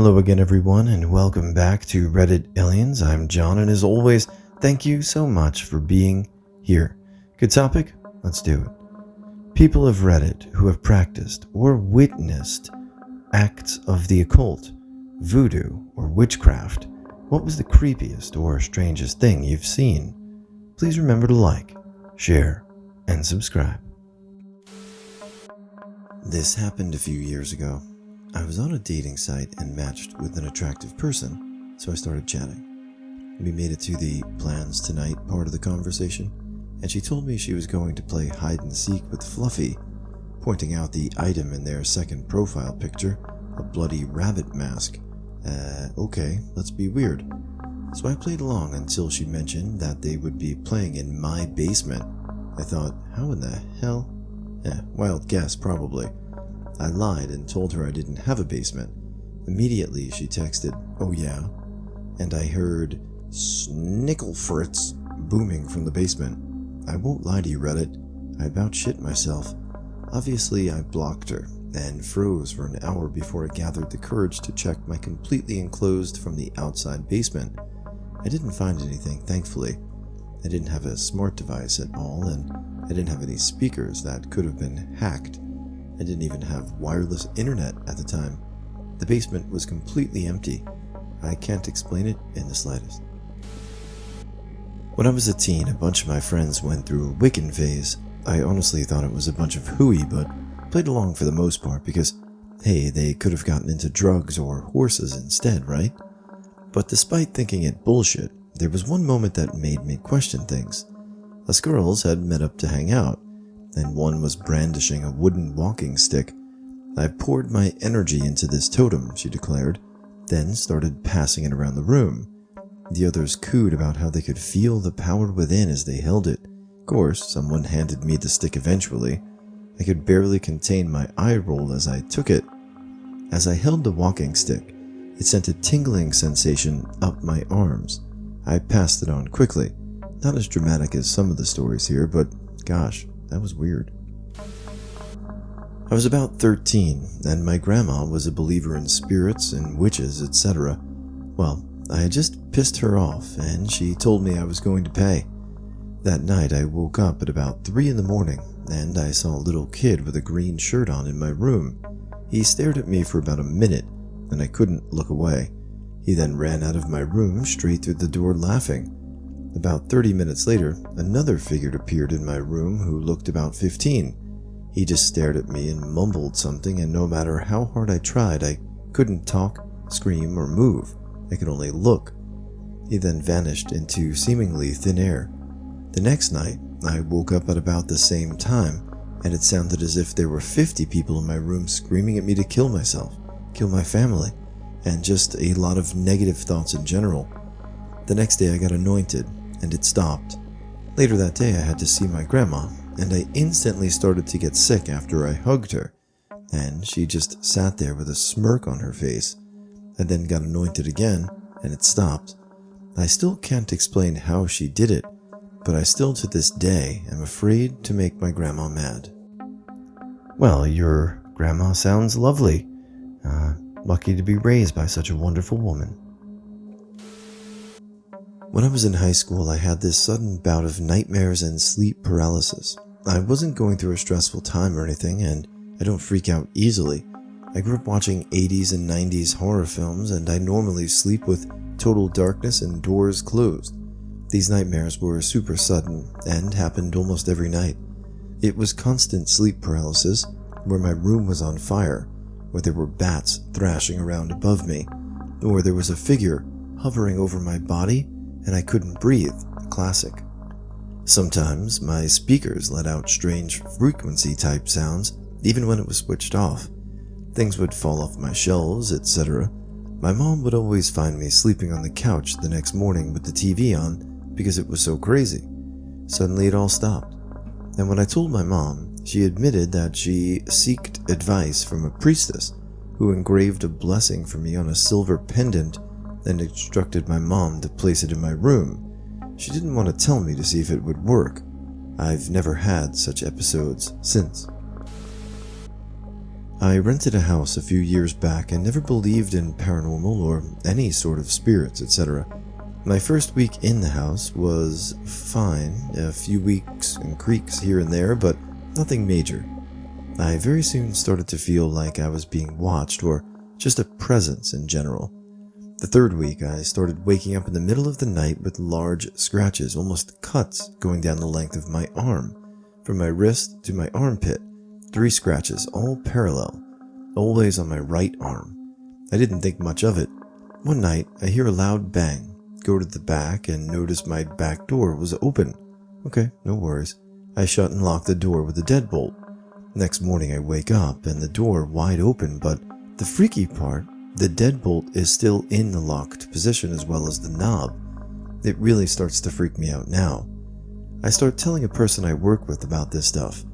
Hello again everyone and welcome back to Reddit Aliens. I'm John and as always, thank you so much for being here. Good topic? Let's do it. People of Reddit who have practiced or witnessed acts of the occult, voodoo, or witchcraft, what was the creepiest or strangest thing you've seen? Please remember to like, share, and subscribe. This happened a few years ago. I was on a dating site and matched with an attractive person, so I started chatting. We made it to the plans tonight part of the conversation, and she told me she was going to play hide and seek with Fluffy, pointing out the item in their second profile picture, a bloody rabbit mask. Okay, let's be weird. So I played along until she mentioned that they would be playing in my basement. I thought, how in the hell? Wild guess, probably. I lied and told her I didn't have a basement. Immediately she texted, "Oh yeah," and I heard "Snicklefritz" booming from the basement. I won't lie to you, Reddit, I about shit myself. Obviously I blocked her and froze for an hour before I gathered the courage to check my completely enclosed from the outside basement. I didn't find anything, thankfully. I didn't have a smart device at all, and I didn't have any speakers that could have been hacked. I didn't even have wireless internet at the time. The basement was completely empty. I can't explain it in the slightest. When I was a teen, a bunch of my friends went through a Wiccan phase. I honestly thought it was a bunch of hooey, but played along for the most part because, hey, they could have gotten into drugs or horses instead, right? But despite thinking it bullshit, there was one moment that made me question things. Us girls had met up to hang out, and one was brandishing a wooden walking stick. I poured my energy into this totem, she declared, then started passing it around the room. The others cooed about how they could feel the power within as they held it. Of course, someone handed me the stick eventually. I could barely contain my eye roll as I took it. As I held the walking stick, it sent a tingling sensation up my arms. I passed it on quickly. Not as dramatic as some of the stories here, but gosh, that was weird. I was about 13, and my grandma was a believer in spirits and witches, etc. Well, I had just pissed her off, and she told me I was going to pay. That night I woke up at about 3 in the morning, and I saw a little kid with a green shirt on in my room. He stared at me for about a minute, and I couldn't look away. He then ran out of my room straight through the door laughing. About 30 minutes later, another figure appeared in my room who looked about 15. He just stared at me and mumbled something, and no matter how hard I tried, I couldn't talk, scream, or move. I could only look. He then vanished into seemingly thin air. The next night, I woke up at about the same time, and it sounded as if there were 50 people in my room screaming at me to kill myself, kill my family, and just a lot of negative thoughts in general. The next day I got anointed, and it stopped. Later that day I had to see my grandma, and I instantly started to get sick after I hugged her, and she just sat there with a smirk on her face. I then got anointed again, and it stopped. I still can't explain how she did it, but I still to this day am afraid to make my grandma mad. Well, your grandma sounds lovely. Lucky to be raised by such a wonderful woman. When I was in high school, I had this sudden bout of nightmares and sleep paralysis. I wasn't going through a stressful time or anything, and I don't freak out easily. I grew up watching 80s and 90s horror films, and I normally sleep with total darkness and doors closed. These nightmares were super sudden and happened almost every night. It was constant sleep paralysis, where my room was on fire, where there were bats thrashing around above me, or there was a figure hovering over my body and I couldn't breathe. Classic. Sometimes my speakers let out strange frequency type sounds even when it was switched off. Things would fall off my shelves, etc. My mom would always find me sleeping on the couch the next morning with the TV on because it was so crazy. Suddenly it all stopped. And when I told my mom, she admitted that she sought advice from a priestess who engraved a blessing for me on a silver pendant and instructed my mom to place it in my room. She didn't want to tell me to see if it would work. I've never had such episodes since. I rented a house a few years back and never believed in paranormal or any sort of spirits, etc. My first week in the house was fine, a few weeks and creaks here and there, but nothing major. I very soon started to feel like I was being watched, or just a presence in general. The third week, I started waking up in the middle of the night with large scratches, almost cuts, going down the length of my arm, from my wrist to my armpit. 3 scratches, all parallel, always on my right arm. I didn't think much of it. One night, I hear a loud bang, go to the back, and notice my back door was open. Okay, no worries. I shut and locked the door with a deadbolt. Next morning, I wake up and the door wide open, but the freaky part, the deadbolt is still in the locked position as well as the knob. It really starts to freak me out now. I start telling a person I work with about this stuff.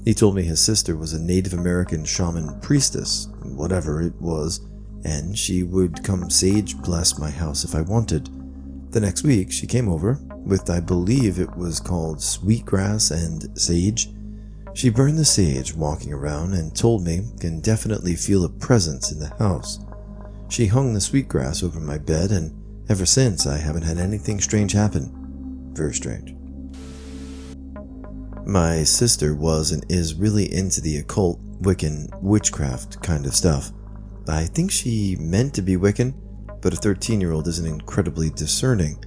He told me his sister was a Native American shaman priestess, whatever it was, and she would come sage bless my house if I wanted. The next week, she came over with, I believe it was called sweetgrass and sage. She burned the sage walking around and told me can definitely feel a presence in the house. She hung the sweetgrass over my bed, and ever since I haven't had anything strange happen. Very strange. My sister was and is really into the occult, Wiccan, witchcraft kind of stuff. I think she meant to be Wiccan, but a 13-year-old isn't incredibly discerning.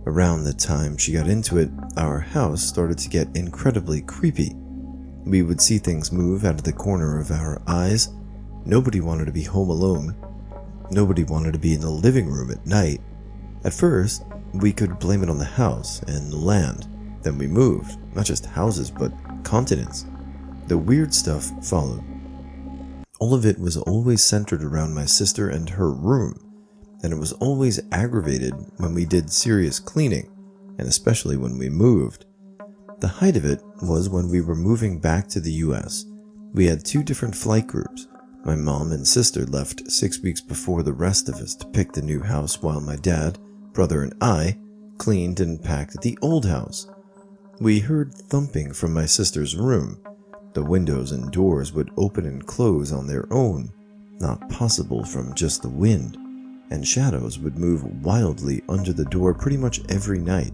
Around the time she got into it, our house started to get incredibly creepy. We would see things move out of the corner of our eyes. Nobody wanted to be home alone. Nobody wanted to be in the living room at night. At first, we could blame it on the house and the land. Then we moved, not just houses, but continents. The weird stuff followed. All of it was always centered around my sister and her room, and it was always aggravated when we did serious cleaning, and especially when we moved. The height of it was when we were moving back to the US. We had 2 different flight groups. My mom and sister left 6 weeks before the rest of us to pick the new house, while my dad, brother, and I cleaned and packed the old house. We heard thumping from my sister's room. The windows and doors would open and close on their own, not possible from just the wind, and shadows would move wildly under the door pretty much every night,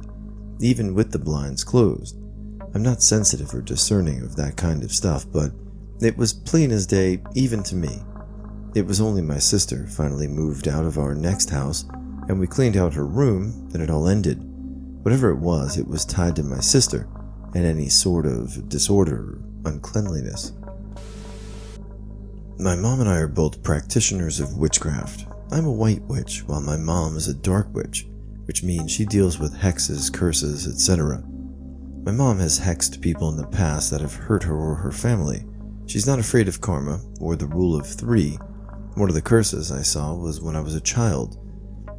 even with the blinds closed. I'm not sensitive or discerning of that kind of stuff, but it was plain as day even to me. It was only my sister finally moved out of our next house, and we cleaned out her room, and it all ended. Whatever it was tied to my sister and any sort of disorder or uncleanliness. My mom and I are both practitioners of witchcraft. I'm a white witch, while my mom is a dark witch, which means she deals with hexes, curses, etc. My mom has hexed people in the past that have hurt her or her family. She's not afraid of karma or the rule of 3. One of the curses I saw was when I was a child.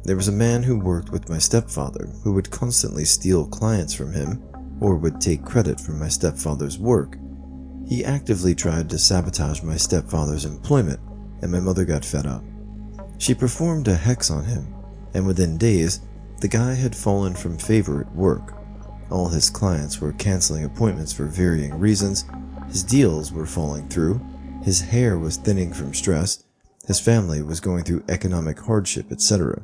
There was a man who worked with my stepfather who would constantly steal clients from him or would take credit for my stepfather's work. He actively tried to sabotage my stepfather's employment, and my mother got fed up. She performed a hex on him, and within days, the guy had fallen from favor at work. All his clients were canceling appointments for varying reasons, his deals were falling through, his hair was thinning from stress, his family was going through economic hardship, etc.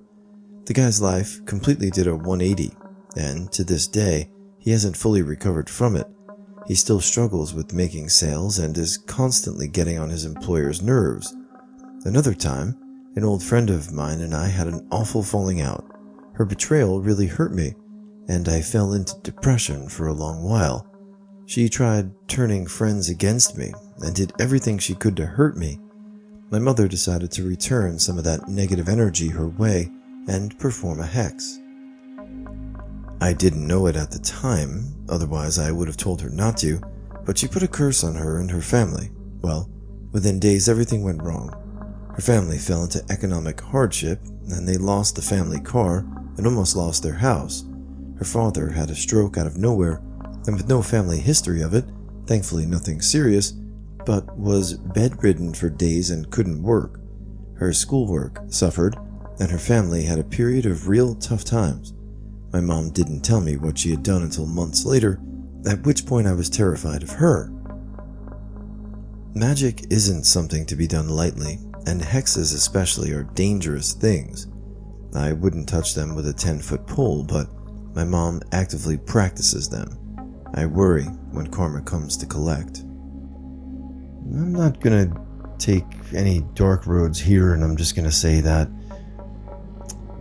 The guy's life completely did a 180, and to this day, he hasn't fully recovered from it. He still struggles with making sales and is constantly getting on his employer's nerves. Another time, an old friend of mine and I had an awful falling out. Her betrayal really hurt me, and I fell into depression for a long while. She tried turning friends against me and did everything she could to hurt me. My mother decided to return some of that negative energy her way and perform a hex. I didn't know it at the time, otherwise I would have told her not to, but she put a curse on her and her family. Well, within days everything went wrong. Her family fell into economic hardship, and they lost the family car and almost lost their house. Her father had a stroke out of nowhere, and with no family history of it, thankfully nothing serious, but was bedridden for days and couldn't work. Her schoolwork suffered, and her family had a period of real tough times. My mom didn't tell me what she had done until months later, at which point I was terrified of her. Magic isn't something to be done lightly, and hexes especially are dangerous things. I wouldn't touch them with a 10-foot pole, but my mom actively practices them. I worry when karma comes to collect. I'm not gonna take any dark roads here, and I'm just gonna say that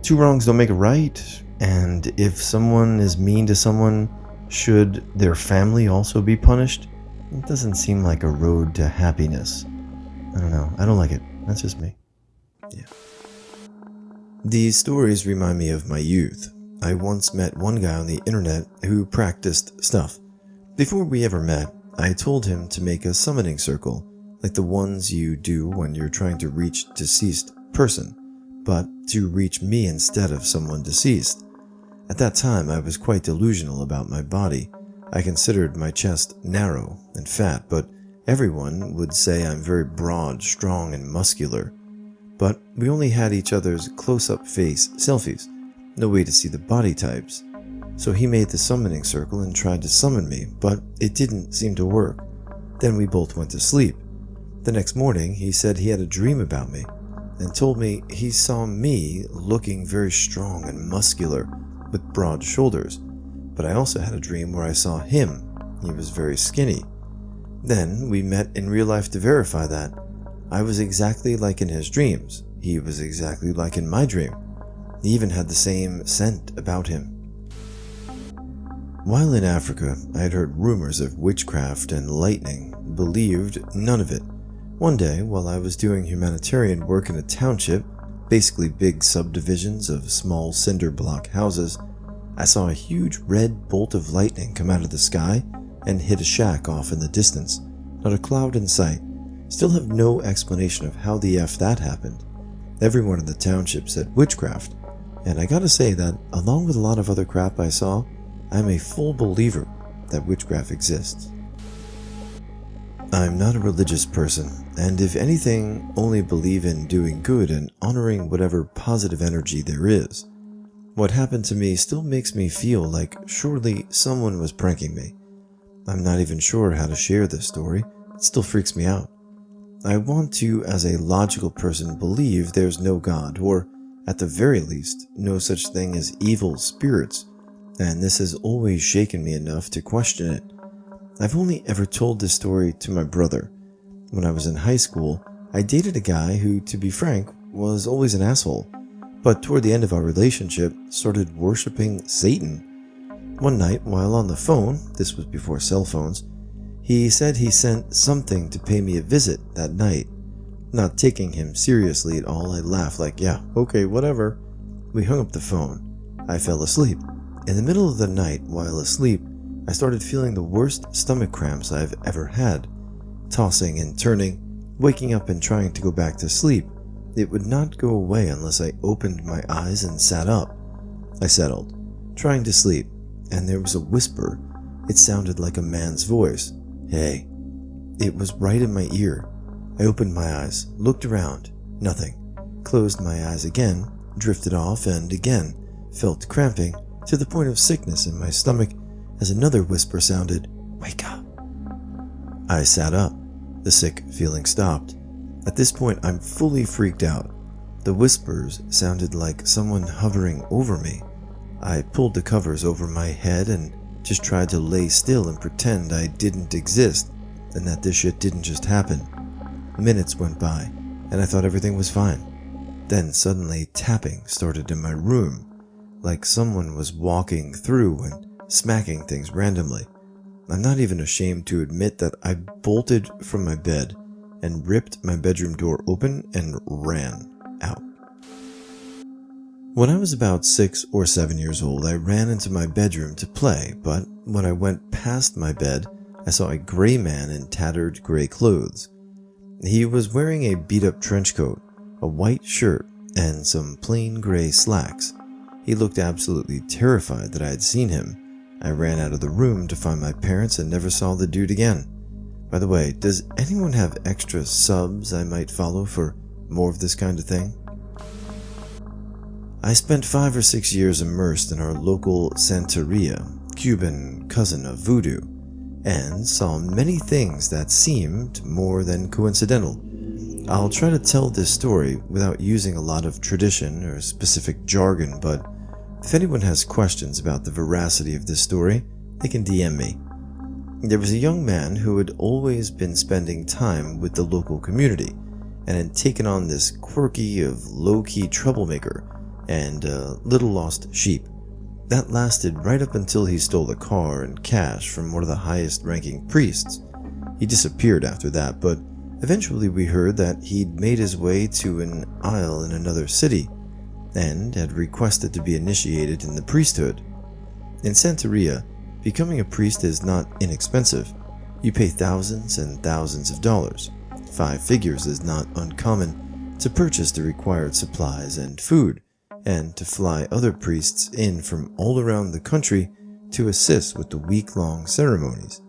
two wrongs don't make a right, and if someone is mean to someone, should their family also be punished? It doesn't seem like a road to happiness. I don't know. I don't like it. That's just me. Yeah. These stories remind me of my youth. I once met one guy on the internet who practiced stuff. Before we ever met, I told him to make a summoning circle, like the ones you do when you're trying to reach a deceased person, but to reach me instead of someone deceased. At that time, I was quite delusional about my body. I considered my chest narrow and fat, but everyone would say I'm very broad, strong, and muscular. But we only had each other's close-up face selfies, no way to see the body types. So he made the summoning circle and tried to summon me, but it didn't seem to work. Then we both went to sleep. The next morning, he said he had a dream about me, and told me he saw me looking very strong and muscular, with broad shoulders. But I also had a dream where I saw him. He was very skinny. Then we met in real life to verify that. I was exactly like in his dreams. He was exactly like in my dream. He even had the same scent about him. While in Africa, I had heard rumors of witchcraft and lightning, believed none of it. One day, while I was doing humanitarian work in a township, basically big subdivisions of small cinder block houses, I saw a huge red bolt of lightning come out of the sky and hit a shack off in the distance. Not a cloud in sight. Still have no explanation of how the F that happened. Everyone in the township said witchcraft, and I gotta say that, along with a lot of other crap I saw, I'm a full believer that witchcraft exists. I'm not a religious person, and if anything, only believe in doing good and honoring whatever positive energy there is. What happened to me still makes me feel like surely someone was pranking me. I'm not even sure how to share this story. It still freaks me out. I want to, as a logical person, believe there's no God, or at the very least, no such thing as evil spirits, and this has always shaken me enough to question it. I've only ever told this story to my brother. When I was in high school, I dated a guy who, to be frank, was always an asshole, but toward the end of our relationship, started worshipping Satan. One night, while on the phone, this was before cell phones, he said he sent something to pay me a visit that night. Not taking him seriously at all, I laughed like, yeah, okay, whatever. We hung up the phone. I fell asleep. In the middle of the night, while asleep, I started feeling the worst stomach cramps I've ever had. Tossing and turning, waking up and trying to go back to sleep. It would not go away unless I opened my eyes and sat up. I settled, trying to sleep, and there was a whisper. It sounded like a man's voice. Hey. It was right in my ear. I opened my eyes, looked around, nothing. Closed my eyes again, drifted off, and again felt cramping to the point of sickness in my stomach as another whisper sounded, "Wake up." I sat up. The sick feeling stopped. At this point, I'm fully freaked out. The whispers sounded like someone hovering over me. I pulled the covers over my head and just tried to lay still and pretend I didn't exist and that this shit didn't just happen. Minutes went by, and I thought everything was fine. Then suddenly tapping started in my room, like someone was walking through and smacking things randomly. I'm not even ashamed to admit that I bolted from my bed and ripped my bedroom door open and ran out. When I was about 6 or 7 years old, I ran into my bedroom to play, but when I went past my bed, I saw a gray man in tattered gray clothes. He was wearing a beat-up trench coat, a white shirt, and some plain gray slacks. He looked absolutely terrified that I had seen him. I ran out of the room to find my parents and never saw the dude again. By the way, does anyone have extra subs I might follow for more of this kind of thing? I spent 5 or 6 years immersed in our local Santeria, Cuban cousin of voodoo. and saw many things that seemed more than coincidental. I'll try to tell this story without using a lot of tradition or specific jargon, but if anyone has questions about the veracity of this story, they can DM me. There was a young man who had always been spending time with the local community and had taken on this quirky of low-key troublemaker and little lost sheep. That lasted right up until he stole a car and cash from one of the highest-ranking priests. He disappeared after that, but eventually we heard that he'd made his way to an isle in another city and had requested to be initiated in the priesthood. In Santeria, becoming a priest is not inexpensive. You pay thousands and thousands of dollars. 5 figures is not uncommon to purchase the required supplies and food, and to fly other priests in from all around the country to assist with the week-long ceremonies.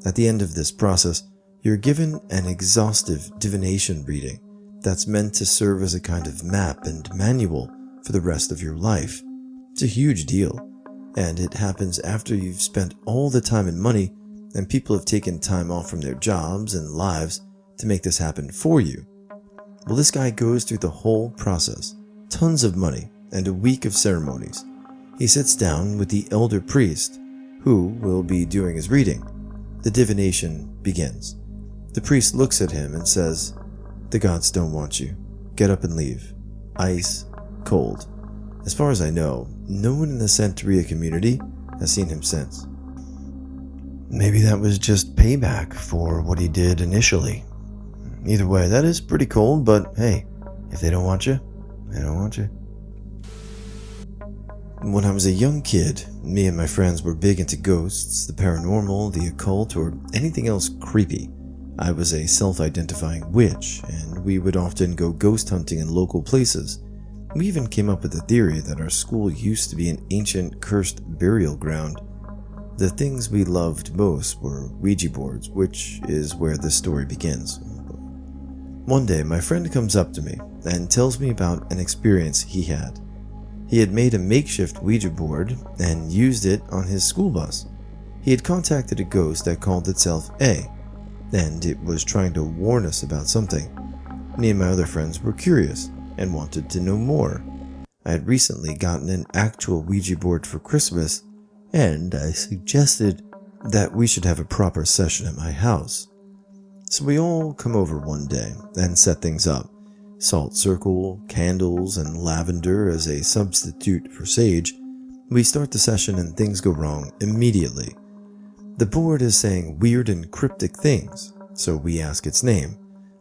At the end of this process, you're given an exhaustive divination reading that's meant to serve as a kind of map and manual for the rest of your life. It's a huge deal, and it happens after you've spent all the time and money, and people have taken time off from their jobs and lives to make this happen for you. Well, this guy goes through the whole process, tons of money, and a week of ceremonies. He sits down with the elder priest, who will be doing his reading. The divination begins. The priest looks at him and says, "The gods don't want you. Get up and leave." Ice cold. As far as I know, no one in the Santeria community has seen him since. Maybe that was just payback for what he did initially. Either way, that is pretty cold, but hey, if they don't want you, they don't want you. When I was a young kid, me and my friends were big into ghosts, the paranormal, the occult, or anything else creepy. I was a self-identifying witch, and we would often go ghost hunting in local places. We even came up with the theory that our school used to be an ancient, cursed burial ground. The things we loved most were Ouija boards, which is where this story begins. One day, my friend comes up to me and tells me about an experience he had. He had made a makeshift Ouija board and used it on his school bus. He had contacted a ghost that called itself A, and it was trying to warn us about something. Me and my other friends were curious and wanted to know more. I had recently gotten an actual Ouija board for Christmas, and I suggested that we should have a proper session at my house. So we all come over one day and set things up. Salt circle, candles, and lavender as a substitute for sage. We start the session and things go wrong immediately. The board is saying weird and cryptic things, so we ask its name.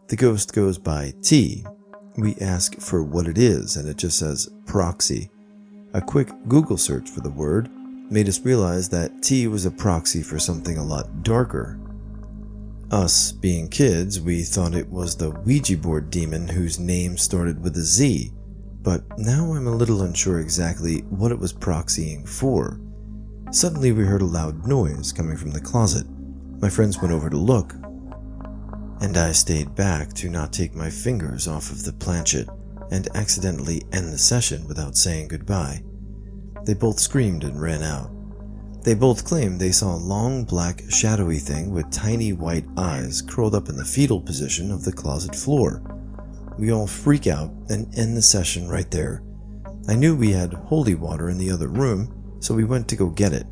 The ghost goes by T. We ask for what it is, and it just says proxy. A quick Google search for the word made us realize that T was a proxy for something a lot darker. Us being kids, we thought it was the Ouija board demon whose name started with a Z, but now I'm a little unsure exactly what it was proxying for. Suddenly we heard a loud noise coming from the closet. My friends went over to look, and I stayed back to not take my fingers off of the planchette and accidentally end the session without saying goodbye. They both screamed and ran out. They both claimed they saw a long black shadowy thing with tiny white eyes curled up in the fetal position of the closet floor. We all freak out and end the session right there. I knew we had holy water in the other room, so we went to go get it.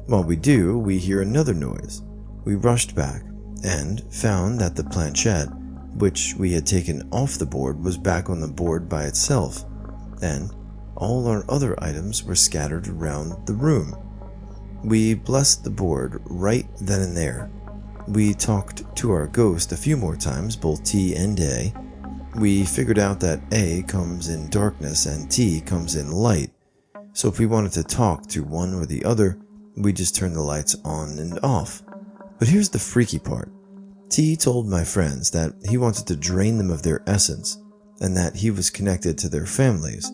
While we do, we hear another noise. We rushed back and found that the planchette, which we had taken off the board, was back on the board by itself, and all our other items were scattered around the room. We blessed the board right then and there. We talked to our ghost a few more times, both T and A. We figured out that A comes in darkness and T comes in light. So if we wanted to talk to one or the other, we just turned the lights on and off. But here's the freaky part. T told my friends that he wanted to drain them of their essence, and that he was connected to their families.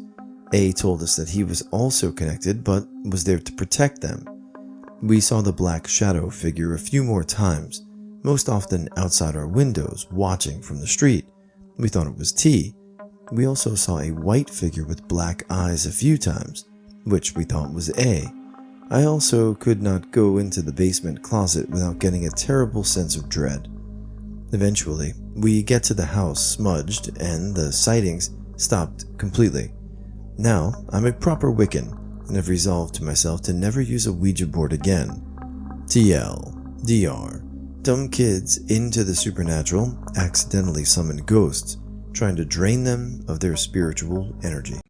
A told us that he was also connected, but was there to protect them. We saw the black shadow figure a few more times, most often outside our windows, watching from the street. We thought it was T. We also saw a white figure with black eyes a few times, which we thought was A. I also could not go into the basement closet without getting a terrible sense of dread. Eventually, we get to the house smudged and the sightings stopped completely. Now, I'm a proper Wiccan and have resolved to myself to never use a Ouija board again. TL, DR, dumb kids into the supernatural accidentally summon ghosts, trying to drain them of their spiritual energy.